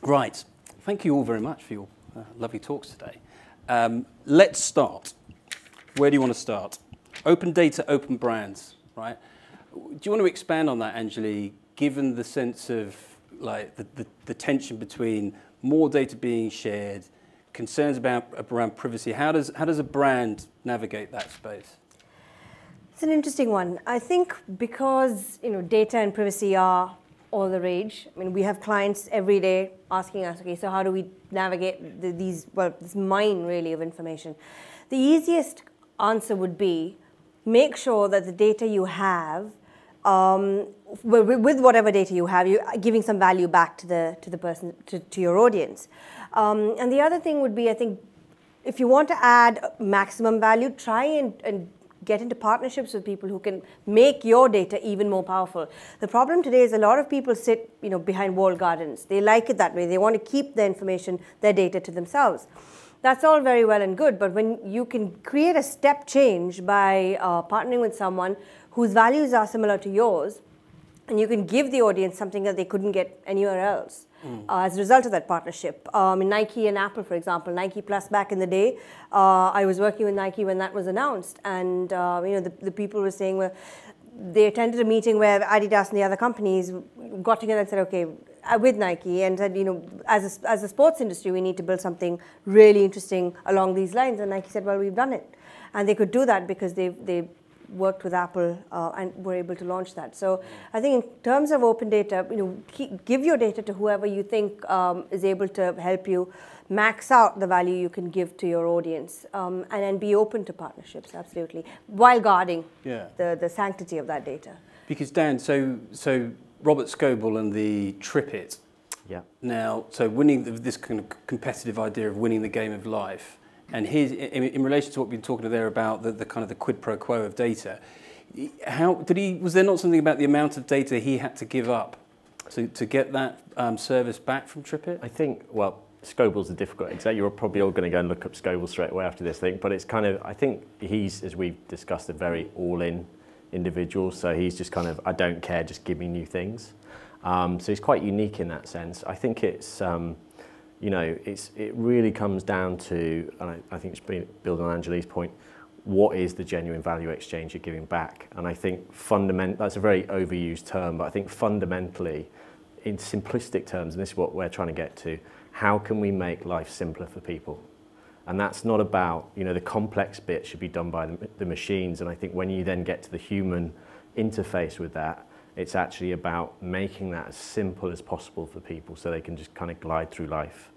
Right. Thank you all very much for your lovely talks today. Let's start. Where do you want to start? Open data, open brands, right? Do you want to expand on that, Anjali, given the sense of like the tension between more data being shared, concerns around privacy? How does a brand navigate that space? It's an interesting one. I think because data and privacy are all the rage. I mean, we have clients every day asking us, okay, so how do we navigate this mine really of information? The easiest answer would be make sure that the data you have, with whatever data you have, you're giving some value back to the person, to your audience. And the other thing would be, I think, if you want to add maximum value, try and get into partnerships with people who can make your data even more powerful. The problem today is a lot of people sit behind walled gardens. They like it that way. They want to keep their information, their data to themselves. That's all very well and good, but when you can create a step change by partnering with someone whose values are similar to yours, and you can give the audience something that they couldn't get anywhere else as a result of that partnership. In Nike and Apple, for example, Nike Plus back in the day, I was working with Nike when that was announced, and the people were saying, well, they attended a meeting where Adidas and the other companies got together and said, okay, with Nike, and said, as a sports industry, we need to build something really interesting along these lines. And Nike said, well, we've done it. And they could do that because they worked with Apple and were able to launch that. So I think in terms of open data, give your data to whoever you think is able to help you max out the value you can give to your audience, and then be open to partnerships, absolutely, while guarding the sanctity of that data. Because Dan, so Robert Scoble and the Trip It. Yeah. Now, so winning this kind of competitive idea of winning the game of life, and in relation to what we've been talking there about the kind of the quid pro quo of data, was there not something about the amount of data he had to give up to get that service back from Trip It? I think, well, Scoble's a difficult example. You're probably all going to go and look up Scoble straight away after this thing, but it's kind of, I think he's, as we've discussed, a very all-in individual, so he's just kind of, I don't care, just give me new things. So he's quite unique in that sense. I think it's, it really comes down to, and I think it's building on Anjali's point, what is the genuine value exchange you're giving back? And I think that's a very overused term, but I think fundamentally, in simplistic terms, and this is what we're trying to get to, how can we make life simpler for people? And that's not about, the complex bit should be done by the machines. And I think when you then get to the human interface with that, it's actually about making that as simple as possible for people so they can just kind of glide through life.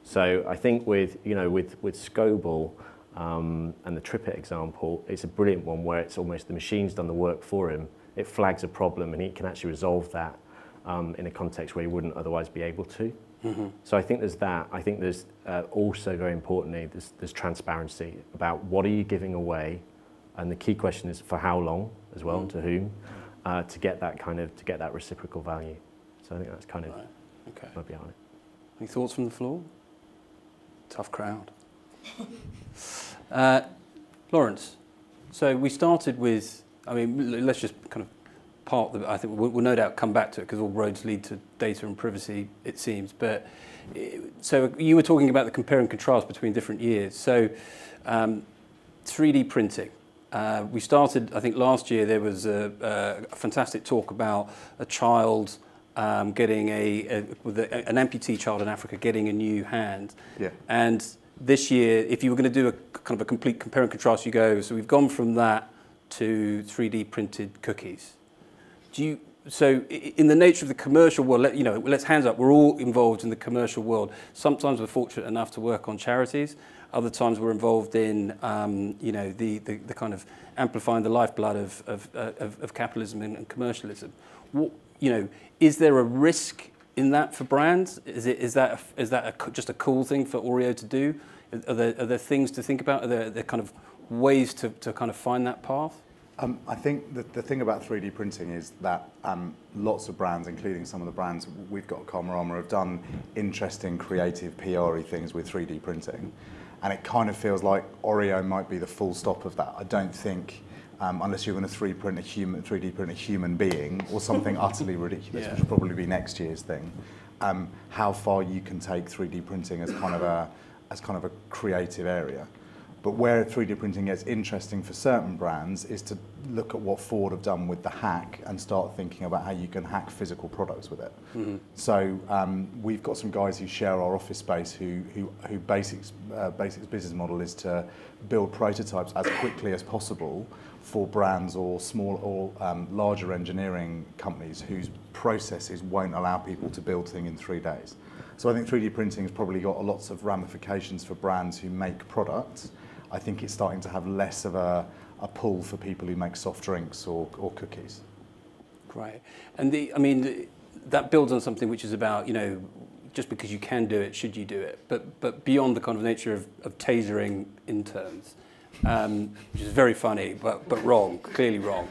So I think with Scoble and the Trip It example, it's a brilliant one where it's almost the machine's done the work for him. It flags a problem and he can actually resolve that in a context where he wouldn't otherwise be able to. Mm-hmm. So I think there's that. I think there's also, very importantly, there's transparency about what are you giving away, and the key question is for how long as well, and to whom, to get that reciprocal value. So I think that's kind of what behind it. Any thoughts from the floor? Tough crowd. Lawrence, so we started with, let's just kind of I think we'll no doubt come back to it because all roads lead to data and privacy, it seems. But so you were talking about the compare and contrast between different years. So 3D printing. We started, I think last year there was a fantastic talk about a child getting an amputee child in Africa getting a new hand. Yeah. And this year, if you were going to do a kind of a complete compare and contrast, you go, so we've gone from that to 3D printed cookies. So in the nature of the commercial world, let's hands up, we're all involved in the commercial world. Sometimes we're fortunate enough to work on charities. Other times we're involved in, the kind of amplifying the lifeblood of capitalism and commercialism. Is there a risk in that for brands? Is that just a cool thing for Oreo to do? Are there things to think about? Are there kind of ways to kind of find that path? I think the thing about 3D printing is that lots of brands, including some of the brands we've got at Karmarama, have done interesting, creative, PR-y things with 3D printing. And it kind of feels like Oreo might be the full stop of that. I don't think, unless you're going to 3D print a human being or something utterly ridiculous, which will probably be next year's thing, how far you can take 3D printing as kind of a creative area. But where 3D printing gets interesting for certain brands is to look at what Ford have done with the hack and start thinking about how you can hack physical products with it. So we've got some guys who share our office space who Basics business model is to build prototypes as quickly as possible for brands or small or larger engineering companies whose processes won't allow people to build things in 3 days. So I think 3D printing has probably got lots of ramifications for brands who make products. I think it's starting to have less of a pull for people who make soft drinks or cookies. Great. And that builds on something which is about, just because you can do it, should you do it? But beyond the kind of nature of tasering interns, which is very funny, but wrong, clearly wrong.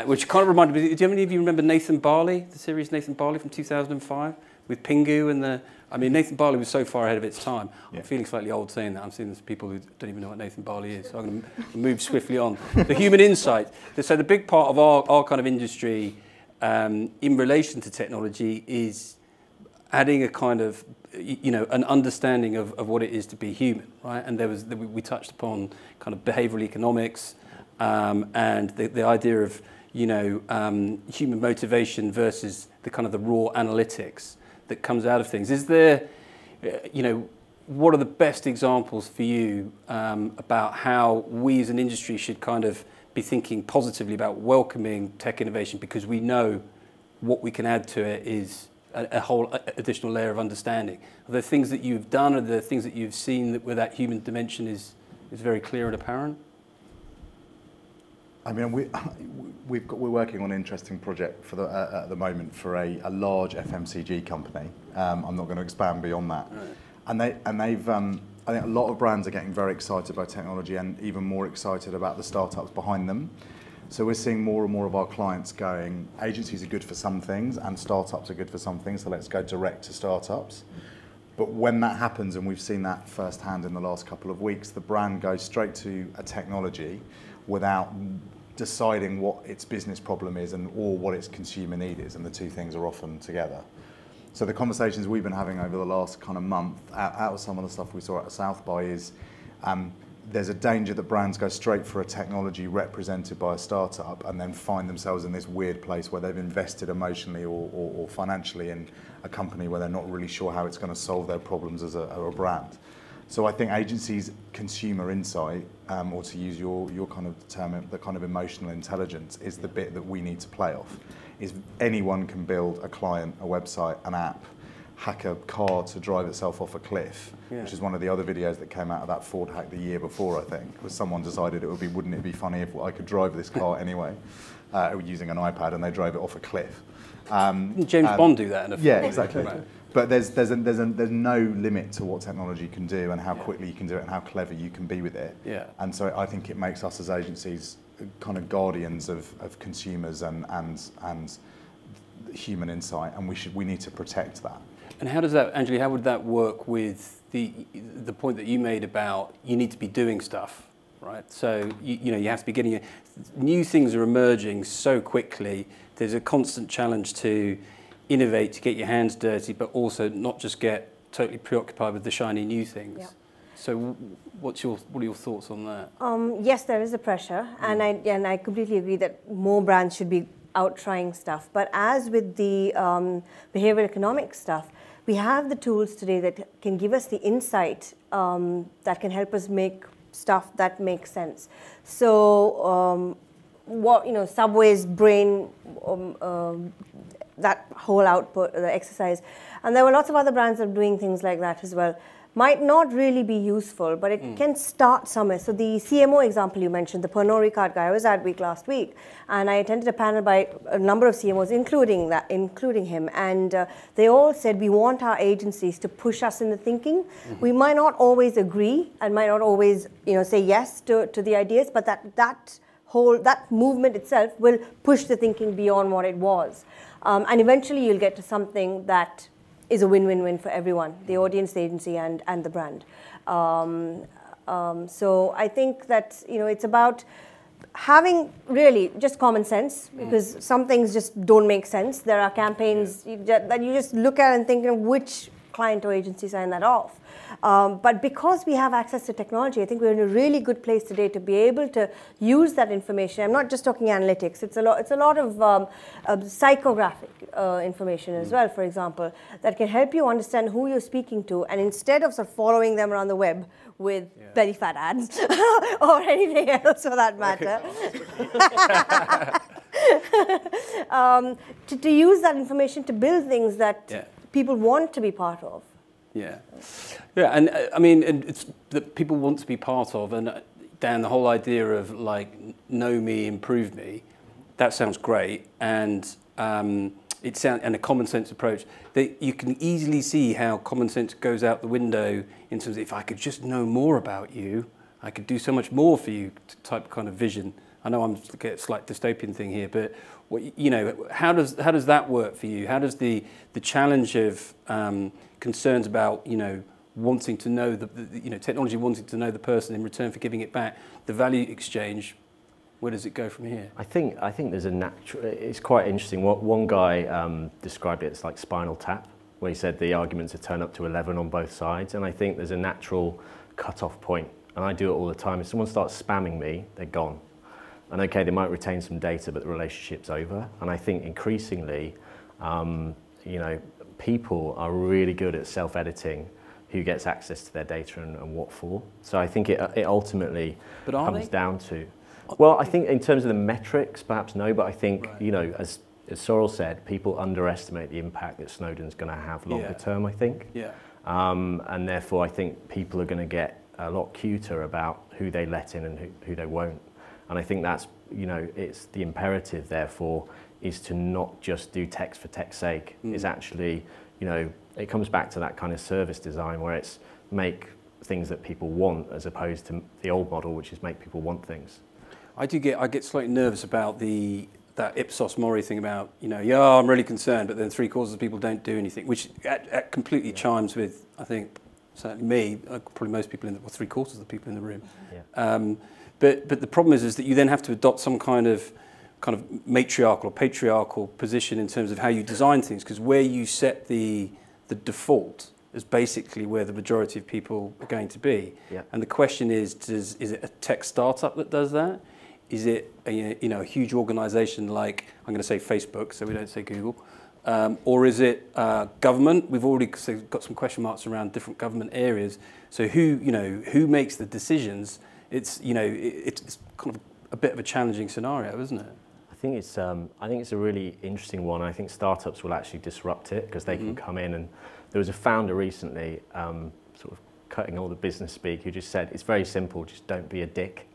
Which kind of reminded me, do any of you remember Nathan Barley, the series Nathan Barley from 2005? With Pingu and Nathan Barley was so far ahead of its time. Yeah. I'm feeling slightly old saying that. I'm seeing there's people who don't even know what Nathan Barley is. So I'm going to move swiftly on. The human insight. So the big part of our kind of industry in relation to technology is adding a kind of, an understanding of what it is to be human, right? And we touched upon kind of behavioral economics and the idea of, human motivation versus the kind of the raw analytics that comes out of things. Is there, what are the best examples for you about how we as an industry should kind of be thinking positively about welcoming tech innovation, because we know what we can add to it is a whole additional layer of understanding? Are there things that you've done, or are there things that you've seen where that human dimension is very clear and apparent? I mean, we're working on an interesting project at the moment for a large FMCG company. I'm not going to expand beyond that. Right. And they've I think a lot of brands are getting very excited by technology and even more excited about the startups behind them. So we're seeing more and more of our clients going, agencies are good for some things and startups are good for some things, so let's go direct to startups. But when that happens, and we've seen that firsthand in the last couple of weeks, the brand goes straight to a technology without deciding what its business problem is or what its consumer need is, and the two things are often together. So the conversations we've been having over the last kind of month, out of some of the stuff we saw at South by, is there's a danger that brands go straight for a technology represented by a startup and then find themselves in this weird place where they've invested emotionally or financially in a company where they're not really sure how it's going to solve their problems as a brand. So I think agencies' consumer insight, or to use your kind of term, the kind of emotional intelligence, is the bit that we need to play off. Is anyone can build a client, a website, an app, hack a car to drive itself off a cliff, which is one of the other videos that came out of that Ford hack the year before, I think, was someone decided wouldn't it be funny if I could drive this car anyway, using an iPad, and they drove it off a cliff. James Bond do that in a film. Yeah, exactly. Right. But there's no limit to what technology can do and how quickly you can do it and how clever you can be with it. Yeah. And so I think it makes us as agencies kind of guardians of consumers and human insight, and we need to protect that. And how does that, Anjali, how would that work with the point that you made about you need to be doing stuff, right? So you have to be getting new things are emerging so quickly. There's a constant challenge to innovate, to get your hands dirty, but also not just get totally preoccupied with the shiny new things. Yeah. So what are your thoughts on that? Yes, there is a pressure, and I completely agree that more brands should be out trying stuff. But as with the behavioral economics stuff, we have the tools today that can give us the insight that can help us make stuff that makes sense. So Subway's brain, that whole output, the exercise, and there were lots of other brands that are doing things like that as well. Might not really be useful, but it can start somewhere. So the CMO example you mentioned, the Pernod Ricard guy, I was at Week last week, and I attended a panel by a number of CMOs, including him, and they all said we want our agencies to push us in the thinking. We might not always agree and might not always say yes to the ideas, but that movement itself will push the thinking beyond what it was, and eventually you'll get to something that is a win-win-win for everyone, the audience, the agency, and the brand. So I think that, you know, it's about having really just common sense, because some things just don't make sense. There are campaigns that you just look at and think, you know, which client or agency signed that off. But because we have access to technology, I think we're in a really good place today to be able to use that information. I'm not just talking analytics. It's a lot of psychographic information as well, for example, that can help you understand who you're speaking to. And instead of sort of following them around the web with belly fat ads or anything else for that matter, to use that information to build things that people want to be part of. Yeah, and I mean, it's that people want to be part of, and Dan, the whole idea of like know me, improve me, that sounds great, and it sounds, and a common sense approach. That you can easily see how common sense goes out the window in terms of, if I could just know more about you, I could do so much more for you, type kind of vision. I know I'm looking at a slight dystopian thing here, but what, you know, how does that work for you? How does the challenge of concerns about, you know, wanting to know technology wanting to know the person in return for giving it back, the value exchange, where does it go from here? I think there's a natural. It's quite interesting. What one guy described it as like Spinal Tap, where he said the arguments are turned up to 11 on both sides, and I think there's a natural cut-off point, and I do it all the time. If someone starts spamming me, they're gone. And okay, they might retain some data, but the relationship's over. And I think increasingly, you know, people are really good at self-editing who gets access to their data and what for. So I think it ultimately comes down to, well, I think in terms of the metrics, perhaps no, but I think, you know, as Sorrel said, people underestimate the impact that Snowden's going to have longer term, I think. Yeah. And therefore, I think people are going to get a lot cuter about who they let in and who they won't. And I think that's, you know, it's the imperative, therefore, is to not just do text for text's sake. It's actually, you know, it comes back to that kind of service design where it's make things that people want as opposed to the old model, which is make people want things. I get slightly nervous about that Ipsos Mori thing about, you know, yeah, I'm really concerned, but then 3/4 of people don't do anything, which completely chimes with, I think, certainly me, probably most people in the, 3/4 of the people in the room. Yeah. But the problem is that you then have to adopt some kind of matriarchal or patriarchal position in terms of how you design things, because where you set the default is basically where the majority of people are going to be. Yeah. And the question is it a tech startup that does that? Is it a huge organization like, I'm going to say Facebook, so we don't say Google, or is it government? We've already got some question marks around different government areas. So who makes the decisions? It's it's kind of a bit of a challenging scenario, isn't it? I think it's a really interesting one. I think startups will actually disrupt it because they can come in, and there was a founder recently, sort of cutting all the business speak, who just said it's very simple, just don't be a dick.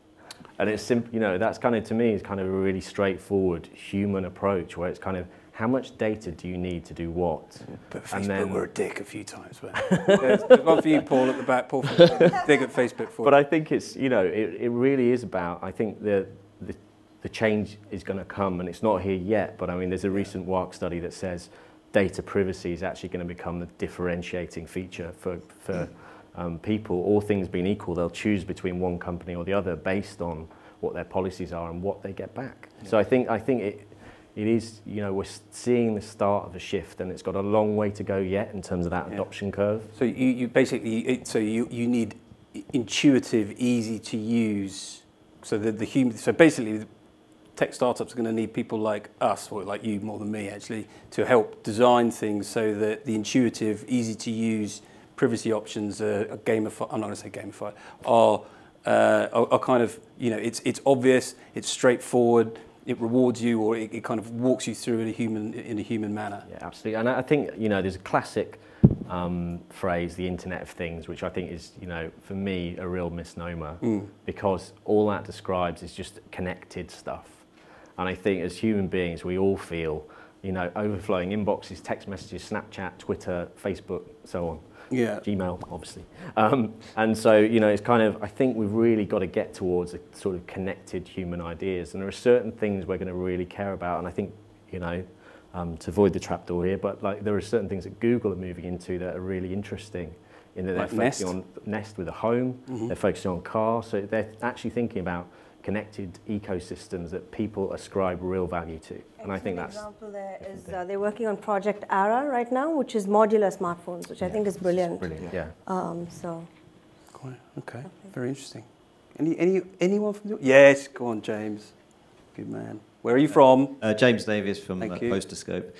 And it's simple, you know, that's kind of, to me, is kind of a really straightforward human approach where it's kind of, how much data do you need to do what? But Facebook, and then, we're a dick a few times. There's one for you, Paul, at the back. Paul, dig at Facebook for. But I think it's, you know, it really is about, I think the change is going to come, and it's not here yet, but I mean, there's a recent WARC study that says data privacy is actually going to become the differentiating feature for people. All things being equal, they'll choose between one company or the other based on what their policies are and what they get back. Yeah. So I think it is, you know, we're seeing the start of a shift, and it's got a long way to go yet in terms of that adoption curve. So you basically, you need intuitive, easy to use, so that the human, so basically tech startups are going to need people like us, or like you more than me actually, to help design things so that the intuitive, easy to use privacy options are gamified. I'm not going to say gamified. Are kind of, you know, it's obvious, it's straightforward. It rewards you, or it kind of walks you through in a human manner. Yeah, absolutely. And I think, you know, there's a classic phrase, the Internet of Things, which I think is, you know, for me, a real misnomer, because all that describes is just connected stuff. And I think as human beings, we all feel, you know, overflowing inboxes, text messages, Snapchat, Twitter, Facebook, so on. Yeah. Gmail, obviously. And so, you know, it's kind of, I think we've really got to get towards a sort of connected human ideas. And there are certain things we're going to really care about. And I think, you know, to avoid the trapdoor here, but like there are certain things that Google are moving into that are really interesting in that they're focusing on Nest with a home, they're focusing on car, so they're actually thinking about connected ecosystems that people ascribe real value to. And I think that's... An example there is they're working on Project Ara right now, which is modular smartphones, which I think is brilliant. Brilliant, yeah. So. Quite, okay, very interesting. Anyone from the... Yes, go on, James. Good man. Where are you from? James Davies from Posterscope.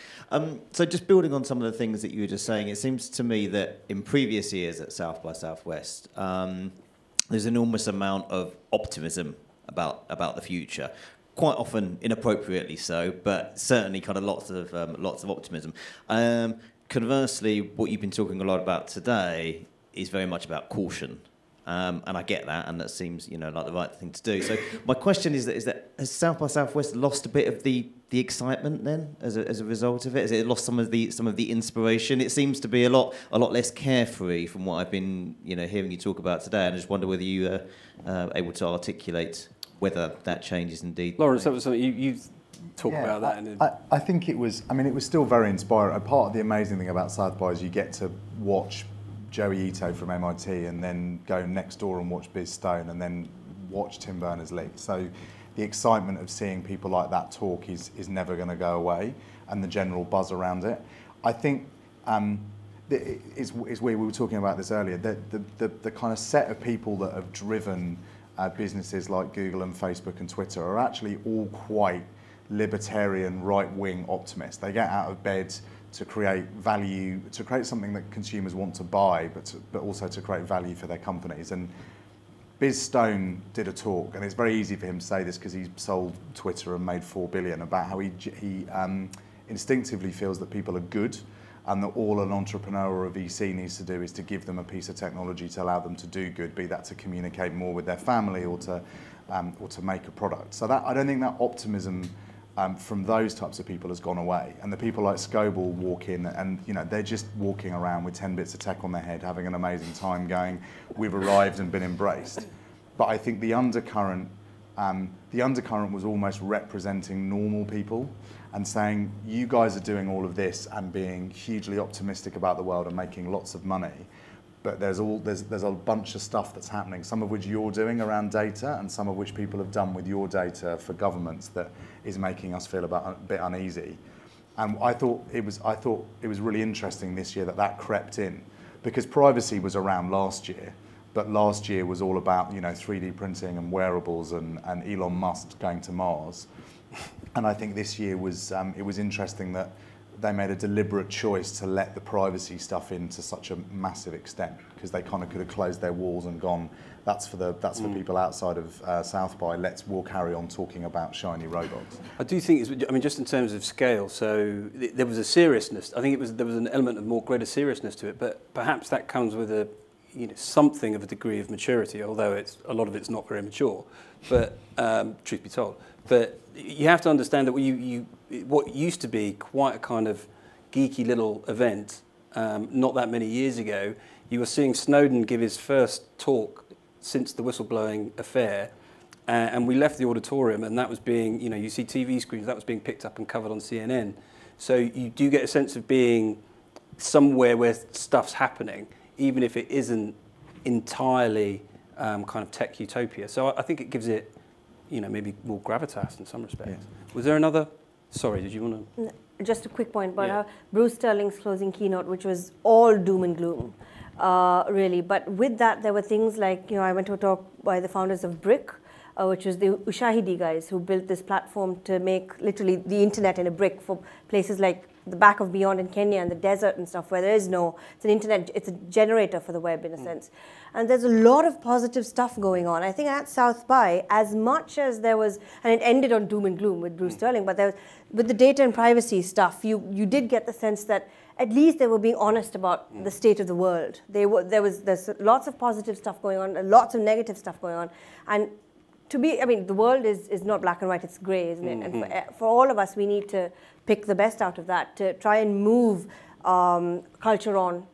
So just building on some of the things that you were just saying, it seems to me that in previous years at South by Southwest, there's an enormous amount of optimism about the future. Quite often inappropriately so, but certainly kind of lots of optimism. Conversely, what you've been talking a lot about today is very much about caution. And I get that, and that seems, like the right thing to do. So my question is that has South by Southwest lost a bit of the excitement then as a result of it? Has it lost some of the inspiration? It seems to be a lot less carefree from what I've been hearing you talk about today. And I just wonder whether you are able to articulate whether that change is indeed. Lawrence, that was something you talk about that. I think it was. I mean, it was still very inspiring. Part of the amazing thing about South by is you get to watch Joey Ito from MIT and then go next door and watch Biz Stone and then watch Tim Berners-Lee. So the excitement of seeing people like that talk is never going to go away, and the general buzz around it. I think it's weird, we were talking about this earlier, the kind of set of people that have driven businesses like Google and Facebook and Twitter are actually all quite libertarian, right-wing optimists. They get out of bed to create value, to create something that consumers want to buy, but also to create value for their companies. And Biz Stone did a talk, and it's very easy for him to say this because he sold Twitter and made $4 billion, about how he instinctively feels that people are good, and that all an entrepreneur or a VC needs to do is to give them a piece of technology to allow them to do good, be that to communicate more with their family or to make a product. So that, I don't think that optimism from those types of people has gone away. And the people like Scoble walk in and they're just walking around with 10 bits of tech on their head, having an amazing time going, we've arrived and been embraced. But I think the undercurrent was almost representing normal people and saying, you guys are doing all of this and being hugely optimistic about the world and making lots of money. But there's a bunch of stuff that's happening, some of which you're doing around data and some of which people have done with your data for governments that is making us feel a bit uneasy. And I thought it was really interesting this year that crept in, because privacy was around last year, but last year was all about 3D printing and wearables and Elon Musk going to Mars. And I think this year was it was interesting that they made a deliberate choice to let the privacy stuff in to such a massive extent, because they kind of could have closed their walls and gone, that's for people outside of South by, we'll carry on talking about shiny robots. I do think just in terms of scale, so there was a seriousness. I think there was an element of more greater seriousness to it, but perhaps that comes with something of a degree of maturity, although a lot of it's not very mature, but truth be told. But you have to understand that what used to be quite a kind of geeky little event, not that many years ago, you were seeing Snowden give his first talk since the whistleblowing affair, and we left the auditorium, and that was being, you see TV screens, that was being picked up and covered on CNN. So you do get a sense of being somewhere where stuff's happening, even if it isn't entirely kind of tech utopia. So I think it gives it, maybe more gravitas in some respects. Yeah. Was there another? Sorry, did you want to? Just a quick point about Bruce Sterling's closing keynote, which was all doom and gloom, really. But with that, there were things like, I went to a talk by the founders of Brick, which was the Ushahidi guys who built this platform to make literally the internet in a brick for places like the back of Beyond in Kenya and the desert and stuff where there is it's an internet, it's a generator for the web in a sense. And there's a lot of positive stuff going on. I think at South by, as much as there was, and it ended on doom and gloom with Bruce Sterling, but with the data and privacy stuff, you did get the sense that at least they were being honest about the state of the world. There's lots of positive stuff going on, lots of negative stuff going on. And the world is not black and white, it's grey, isn't it? And for all of us, we need to pick the best out of that to try and move culture on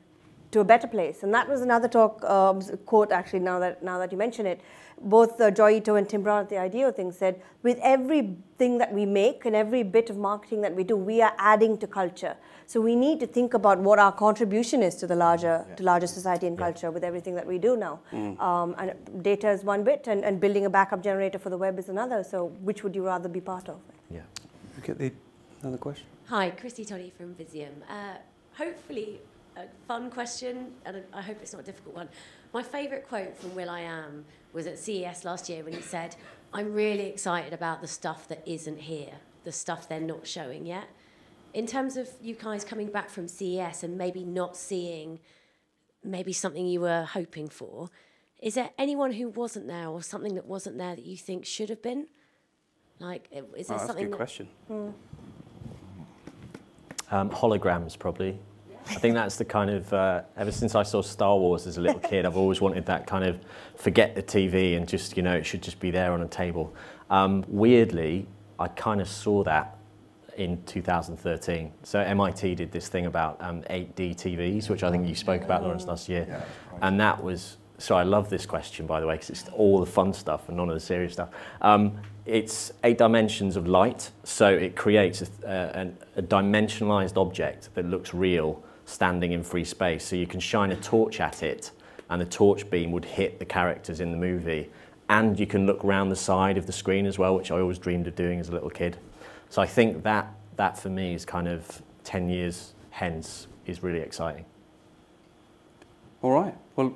to a better place. And that was another quote actually, now that you mention it. Both Joy Ito and Tim Brown at the IDEO thing said, with everything that we make and every bit of marketing that we do, we are adding to culture. So we need to think about what our contribution is to the larger society and culture with everything that we do now. And data is one bit, and building a backup generator for the web is another. So which would you rather be part of? Yeah. Okay, another question. Hi, Christy Toddy from Visium. Hopefully a fun question, and I hope it's not a difficult one. My favourite quote from Will.i.am was at CES last year when he said, "I'm really excited about the stuff that isn't here, the stuff they're not showing yet." In terms of you guys coming back from CES and maybe not seeing maybe something you were hoping for, is there anyone who wasn't there or something that wasn't there that you think should have been? Like, is there something? That's a good question. Holograms, probably. I think that's the kind of, ever since I saw Star Wars as a little kid, I've always wanted that kind of, forget the TV and just, it should just be there on a table. Weirdly, I kind of saw that in 2013. So MIT did this thing about 8D TVs, which I think you spoke about, Lawrence, last year. Yeah, right. And that was, so I love this question, by the way, because it's all the fun stuff and none of the serious stuff. It's 8 dimensions of light, so it creates a dimensionalized object that looks real, standing in free space. So you can shine a torch at it, and the torch beam would hit the characters in the movie. And you can look around the side of the screen as well, which I always dreamed of doing as a little kid. So I think that for me is kind of 10 years hence is really exciting. All right. Well,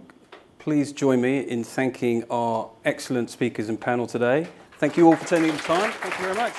please join me in thanking our excellent speakers and panel today. Thank you all for taking the time. Thank you very much.